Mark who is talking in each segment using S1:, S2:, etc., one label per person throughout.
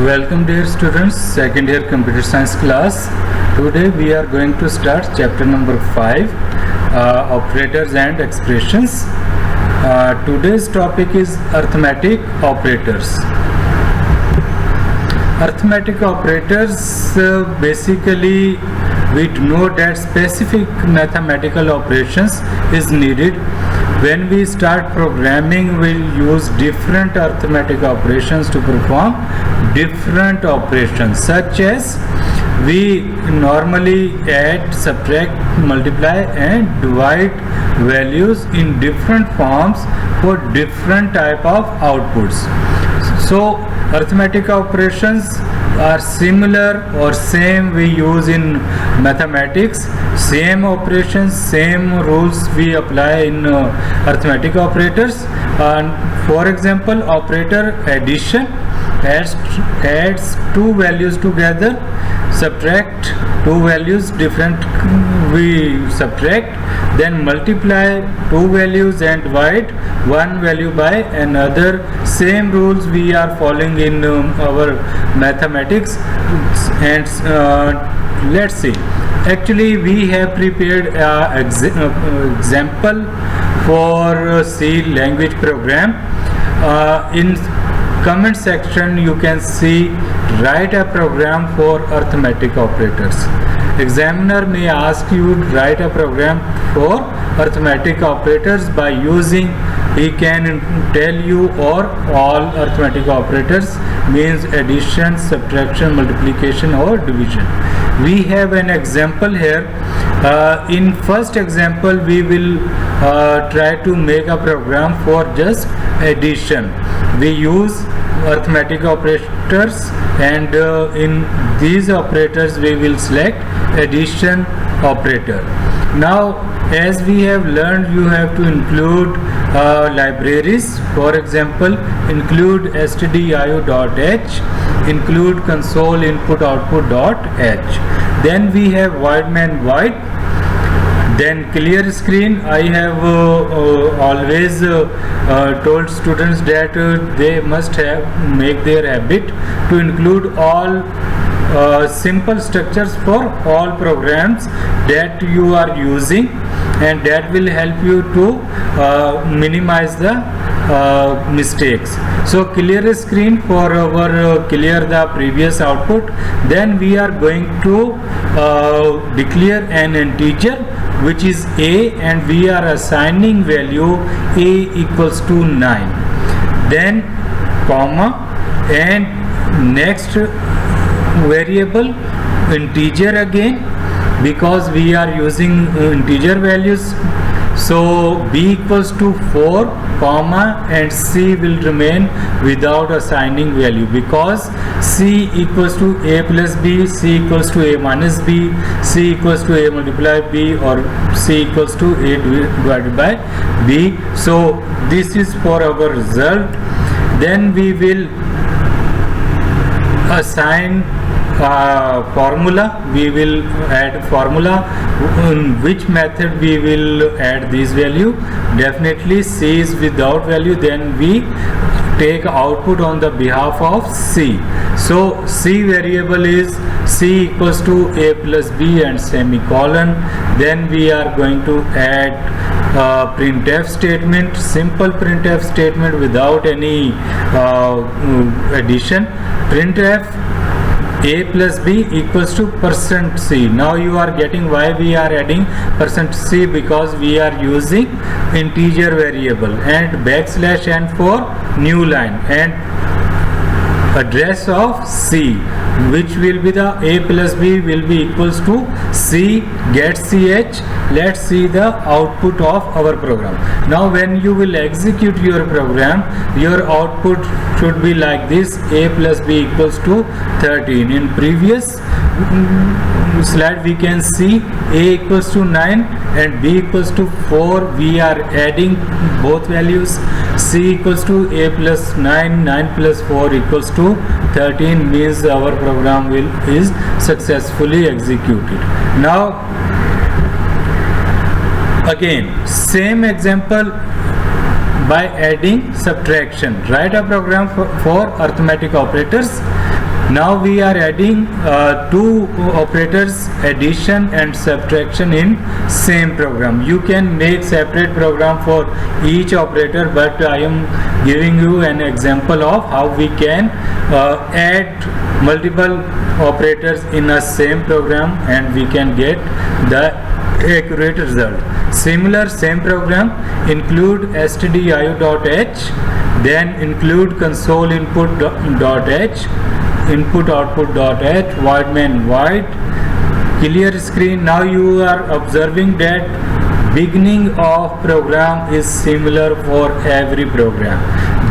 S1: Welcome dear students, second year computer science class. Today we are going to start chapter number 5, operators and expressions. Today's topic is arithmetic operators. Arithmetic operators basically we know that specific mathematical operations is needed. When we start programming, we use different arithmetic operations to perform different operations, such as we normally add, subtract, multiply and divide values in different forms for different type of outputs. So arithmetic operations are similar or same we use in mathematics. Same operations, same rules we apply in arithmetic operators. For example, operator addition adds two values together, subtract two values different we subtract, then multiply two values and divide one value by another. Same rules we are following in our mathematics. And let's see, actually we have prepared an example for C language program. In comment section you can see write a program for arithmetic operators. Examiner may ask you to write a program for arithmetic operators by using, he can tell you, or all arithmetic operators means addition, subtraction, multiplication or division. We have an example here. In first example we will try to make a program for just addition. We use arithmetic operators and in these operators we will select addition operator. Now as we have learned, you have to include libraries. For example, include stdio.h, include console input output.h. Then we have void main void, then clear screen. I have always told students that they must have make their habit to include all simple structures for all programs that you are using, and that will help you to minimize the mistakes. So clear screen for our clear the previous output. Then we are going to declare an integer which is a, and we are assigning value a equals to 9. Then comma and next variable integer again, because we are using integer values. So b equals to 4 comma and c will remain without assigning value, because c equals to a plus b, c equals to a minus b, c equals to a multiply b, or c equals to a divided by b. So this is for our result. Then we will assign formula. We will add formula. In which method we will add this value? Definitely c is without value, then we take output on the behalf of c. So c variable is c equals to a plus b and semicolon. Then we are going to add printf statement, simple printf statement without any addition. Printf a plus b equals to %c. Now you are getting why we are adding %c, because we are using integer variable, and backslash n for new line, and address of c, which will be the a plus b will be equals to c get ch. Let's see the output of our program. Now when you will execute your program, your output should be like this: a plus b equals to 13. In previous slide we can see a equals to 9 and b equals to 4. We are adding both values. C equals to a plus 9, 9 plus 4 equals to 13, means our program is successfully executed. Now again same example by adding subtraction. Write a program for arithmetic operators. Now we are adding two operators, addition and subtraction, in same program. You can make separate program for each operator, but I am giving you an example of how we can add multiple operators in a same program and we can get the accurate result. Similar same program, include stdio.h, then include console input.h, input output.h, void main void, clear screen. Now you are observing that beginning of program is similar for every program.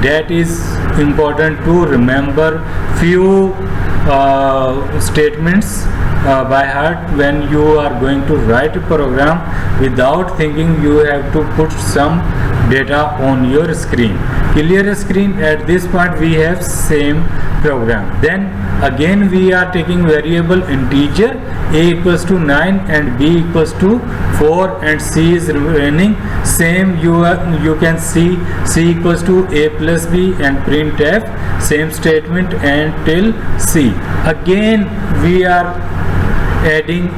S1: That is important to remember few statements by heart when you are going to write a program. Without thinking, you have to put some data on your screen. Clear screen, at this point we have same program. Then again we are taking variable integer a equals to 9 and b equals to 4 and c is remaining same. You can see c equals to a plus b and printf, same statement until c. Again we are adding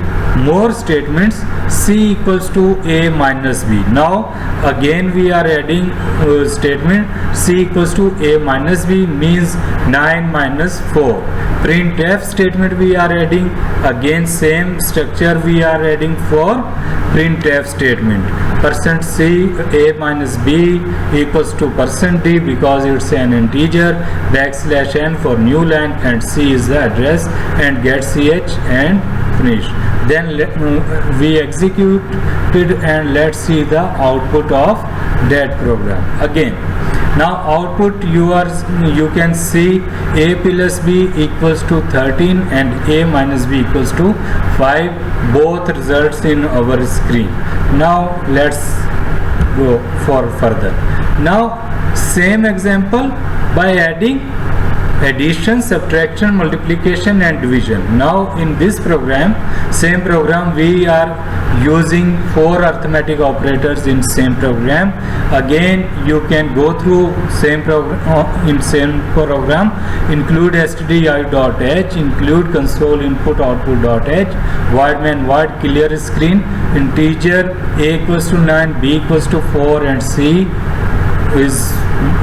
S1: more statements, c equals to a minus b. Now again we are adding statement c equals to a minus b means 9 minus 4. Printf statement we are adding, again same structure we are adding for printf statement. %c a minus b equals to %d because it's an integer, \n for new line and c is the address and get ch and finish. Then we execute it and let's see the output of that program. Again, now output you can see a plus b equals to 13 and a minus b equals to 5, both results in our screen. Now let's go for further. Now same example by adding addition, subtraction, multiplication and division. Now in this program, same program, we are using 4 arithmetic operators in same program. Again you can go through same program in same program, include stdio.h, include console input output.h, void main void, clear screen, integer a equals to 9, b equals to 4 and c is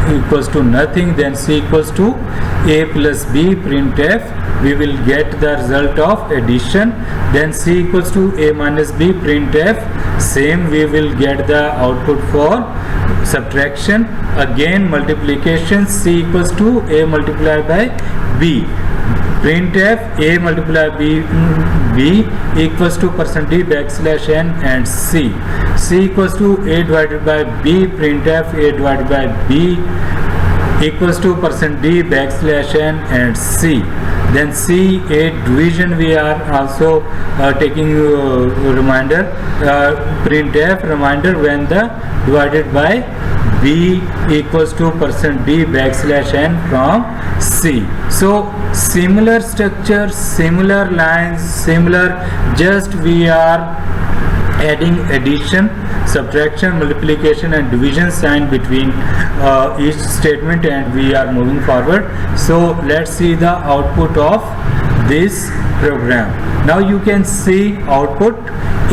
S1: equals to nothing, then c equals to a plus b, printf, we will get the result of addition. Then c equals to a minus b, printf, same we will get the output for subtraction. Again multiplication, c equals to a multiplied by b, printf a multiplied b equals to %d \n and c. c equals to a divided by b, printf a divided by b equals to %d \n and c. Then c, a division we are also taking reminder, printf reminder when the divided by b equals to %d \n from c. So similar structure, similar lines, similar, just we are adding addition, subtraction, multiplication and division sign between each statement and we are moving forward. So let's see the output of this program. Now you can see output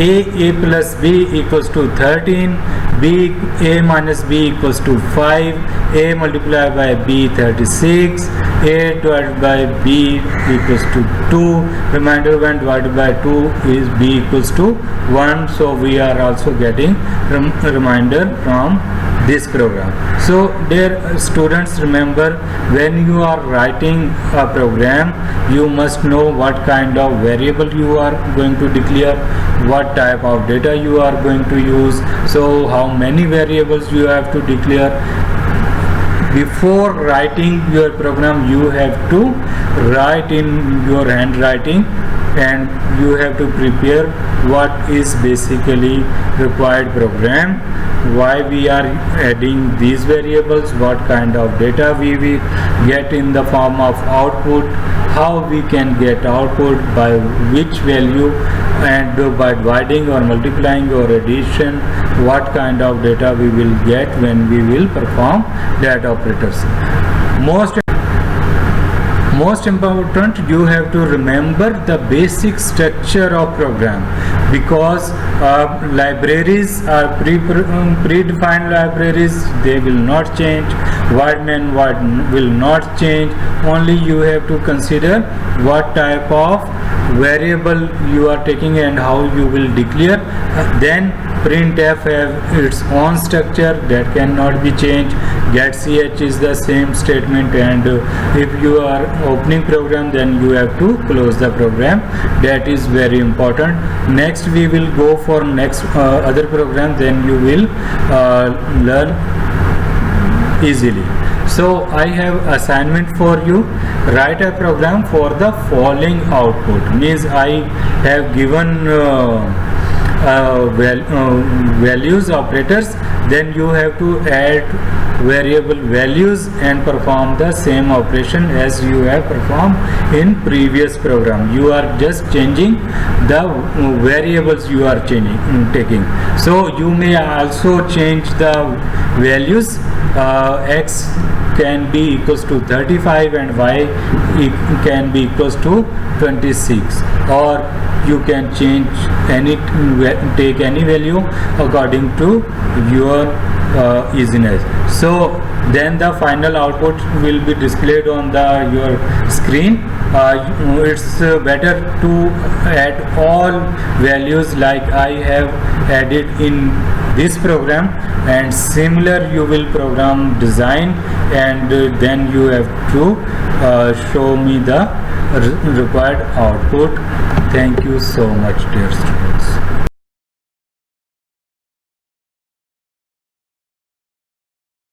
S1: a plus b equals to 13, b a minus b equals to 5, a multiplied by b 36, a divided by b equals to 2, remainder when divided by 2 is b equals to 1. So we are also getting reminder from this program. So dear students, remember, when you are writing a program, you must know what kind of variable you are going to declare, what type of data you are going to use, so how many variables you have to declare. Before writing your program, you have to write in your handwriting and you have to prepare what is basically required program, why we are adding these variables, what kind of data we will get in the form of output, how we can get output, by which value, and by dividing or multiplying or addition, what kind of data we will get when we will perform that operators. Most important, you have to remember the basic structure of program, because libraries are predefined libraries, they will not change. Word and word will not change. Only you have to consider what type of variable you are taking and how you will declare. Then printf have its own structure that cannot be changed. Getch is the same statement, and if you are opening program, then you have to close the program. That is very important. Next we will go for next other program, then you will learn easily. So I have assignment for you. Write a program for the following output. Means I have given values operators, then you have to add variable values and perform the same operation as you have performed in previous program. You are just changing the variables you are taking. So you may also change the values. X can be equals to 35 and y can be equals to 26, or you can change take any value according to your easiness. So then the final output will be displayed on your screen. It's better to add all values like I have added in this program, and similar you will program design, and then you have to show me the required output. Thank you so much, dear students.